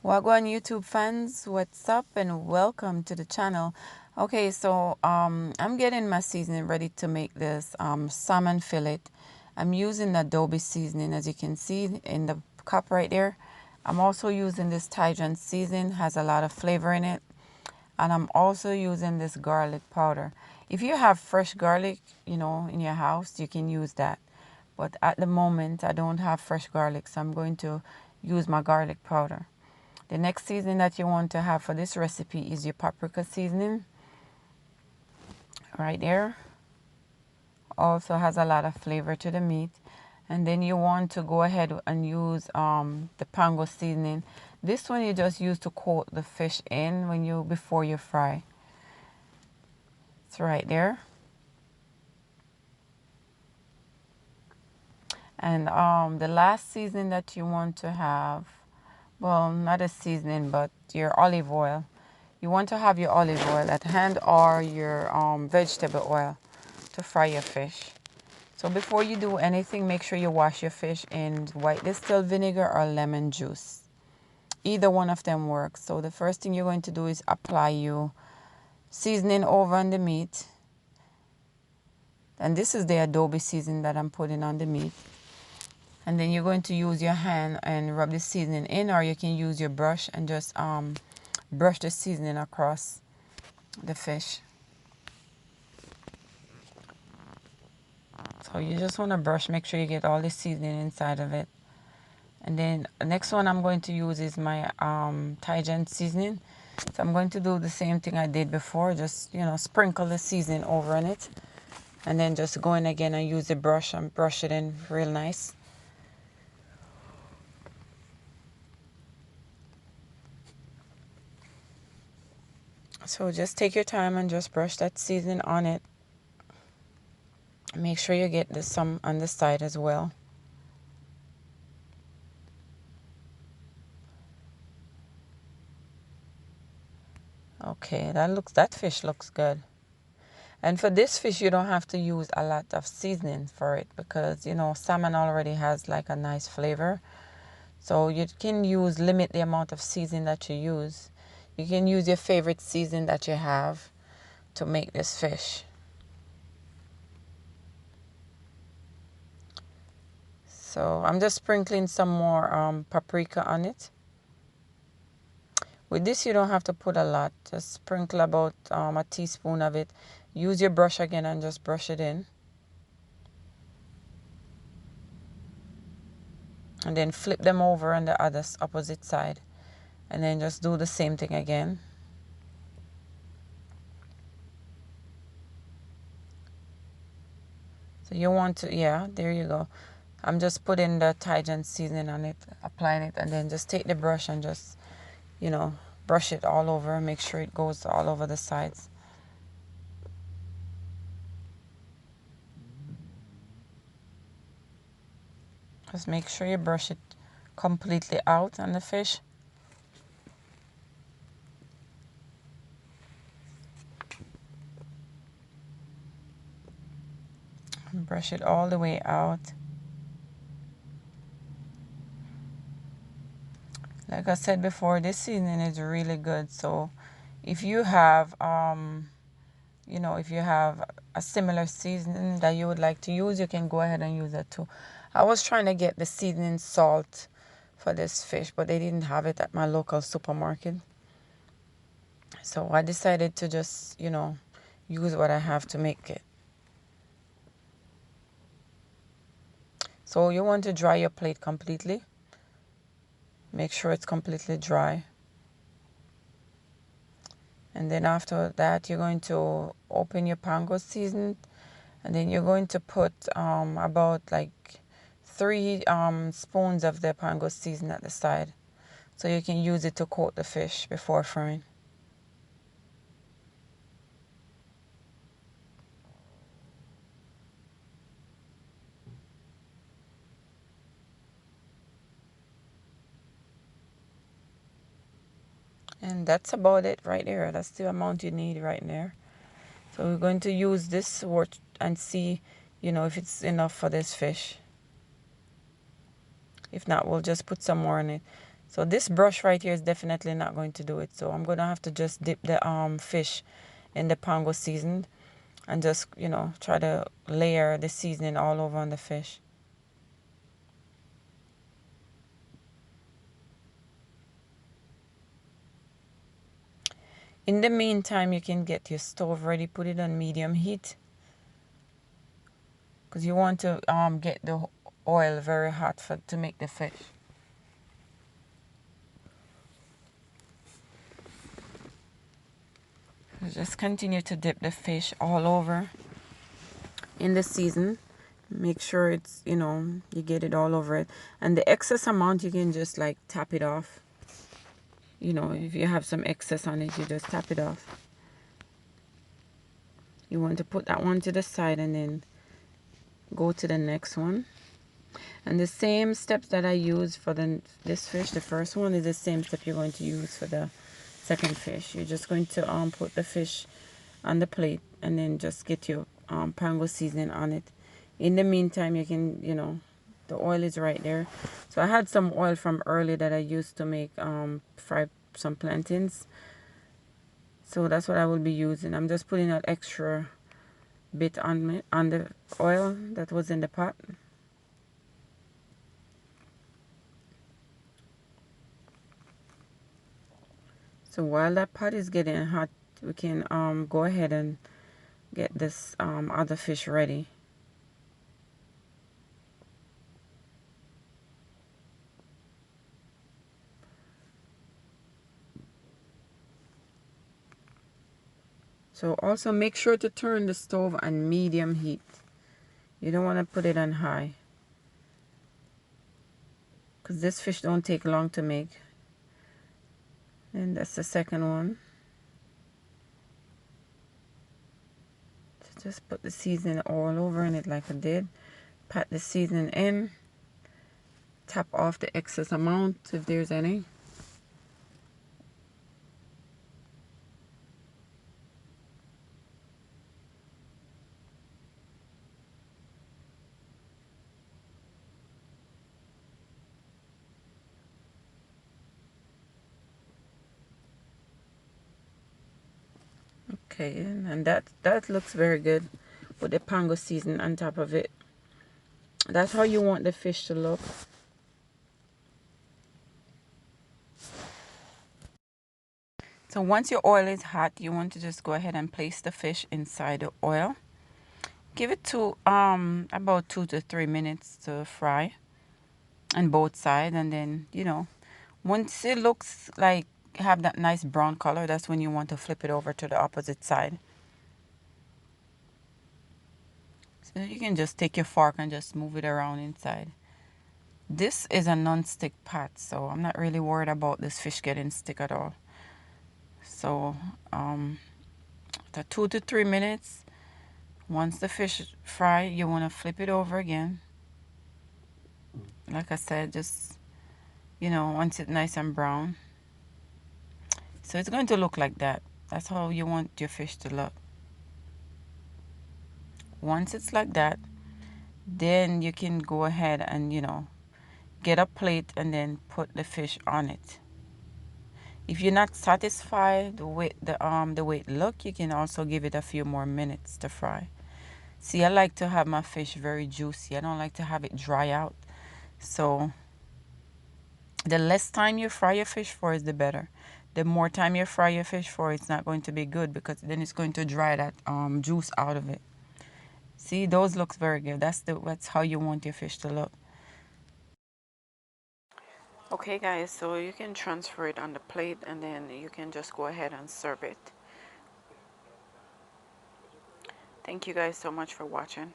Wagwan YouTube fans, what's up and welcome to the channel. Okay, so I'm getting my seasoning ready to make this salmon fillet. I'm using Adobe seasoning, as you can see in the cup right there. I'm also using this Thai seasoning, has a lot of flavor in it. And I'm also using this garlic powder. If you have fresh garlic, in your house, you can use that. But at the moment, I don't have fresh garlic, so I'm going to use my garlic powder. The next seasoning that you want to have for this recipe is your paprika seasoning. Right there. Also has a lot of flavor to the meat. And then you want to go ahead and use the Panko seasoning. This one you just use to coat the fish in before you fry. It's right there. And the last seasoning that you want to have, well, not a seasoning, but your olive oil. You want to have your olive oil at hand or your vegetable oil to fry your fish. So before you do anything, make sure you wash your fish in white distilled vinegar or lemon juice. Either one of them works. So the first thing you're going to do is apply your seasoning over on the meat. And this is the Adobe seasoning that I'm putting on the meat. And then you're going to use your hand and rub the seasoning in, or you can use your brush and just brush the seasoning across the fish. So you just want to brush, make sure you get all the seasoning inside of it. And then the next one I'm going to use is my Thai seasoning. So I'm going to do the same thing I did before, just sprinkle the seasoning over on it. And then just go in again and use the brush and brush it in real nice. So just take your time and just brush that seasoning on it. Make sure you get some on the side as well. Okay, that fish looks good. And for this fish, you don't have to use a lot of seasoning for it because, salmon already has like a nice flavor. So you can limit the amount of seasoning that you use. You can use your favorite seasoning that you have to make this fish. So I'm just sprinkling some more paprika on it. With this, you don't have to put a lot. Just sprinkle about a teaspoon of it. Use your brush again and just brush it in. And then flip them over on the other opposite side. And then just do the same thing again. So you want to, yeah, there you go. I'm just putting the Thai seasoning on it, applying it, and then just take the brush and just, brush it all over. Make sure it goes all over the sides. Just make sure you brush it completely out on the fish. Brush it all the way out. Like I said before, this seasoning is really good. So if you have, if you have a similar seasoning that you would like to use, you can go ahead and use that too. I was trying to get the seasoning salt for this fish, but they didn't have it at my local supermarket. So I decided to just, use what I have to make it. So you want to dry your plate completely. Make sure it's completely dry. And then after that, you're going to open your Panko season. And then you're going to put about like 3 spoons of the Panko season at the side. So you can use it to coat the fish before frying. And that's about it right there. That's the amount you need right there. So we're going to use this and see, if it's enough for this fish. If not, we'll just put some more in it. So this brush right here is definitely not going to do it. So I'm going to have to just dip the fish in the Panko seasoned and just, you know, try to layer the seasoning all over on the fish. In the meantime, you can get your stove ready, put it on medium heat, because you want to get the oil very hot to make the fish. So just continue to dip the fish all over in the season. Make sure it's, you know, you get it all over it. And the excess amount, you can just like tap it off. You know, if you have some excess on it, you just tap it off. You want to put that one to the side and then go to the next one. And the same steps that I use for this fish, the first one, is the same step you're going to use for the second fish. You're just going to put the fish on the plate and then just get your Panko seasoning on it. In the meantime, you can, you know, the oil is right there. So I had some oil from earlier that I used to make fry some plantains. So that's what I will be using. I'm just putting that extra bit on the oil that was in the pot. So while that pot is getting hot, we can go ahead and get this other fish ready. So also make sure to turn the stove on medium heat. You don't want to put it on high, because this fish don't take long to make. And that's the second one. So just put the seasoning all over in it like I did. Pat the seasoning in. Tap off the excess amount if there's any. Okay, and that looks very good with the Panko seasoning on top of it. That's how you want the fish to look. So once your oil is hot, you want to just go ahead and place the fish inside the oil. Give it to about 2 to 3 minutes to fry on both sides, and then, you know, once it looks like have that nice brown color, that's when you want to flip it over to the opposite side. So you can just take your fork and just move it around inside. This is a non-stick pot, so I'm not really worried about this fish getting stick at all. So after 2 to 3 minutes, once the fish fry, you want to flip it over again. Like I said, just, you know, once it's nice and brown. So it's going to look like that. That's how you want your fish to look. Once it's like that, then you can go ahead and, you know, get a plate and then put the fish on it. If you're not satisfied with the way it look, you can also give it a few more minutes to fry. See, I like to have my fish very juicy. I don't like to have it dry out. So the less time you fry your fish for is the better. The more time you fry your fish for, it's not going to be good, because then it's going to dry that juice out of it. See, those looks very good. That's how you want your fish to look. Okay guys, so you can transfer it on the plate and then you can just go ahead and serve it. Thank you guys so much for watching.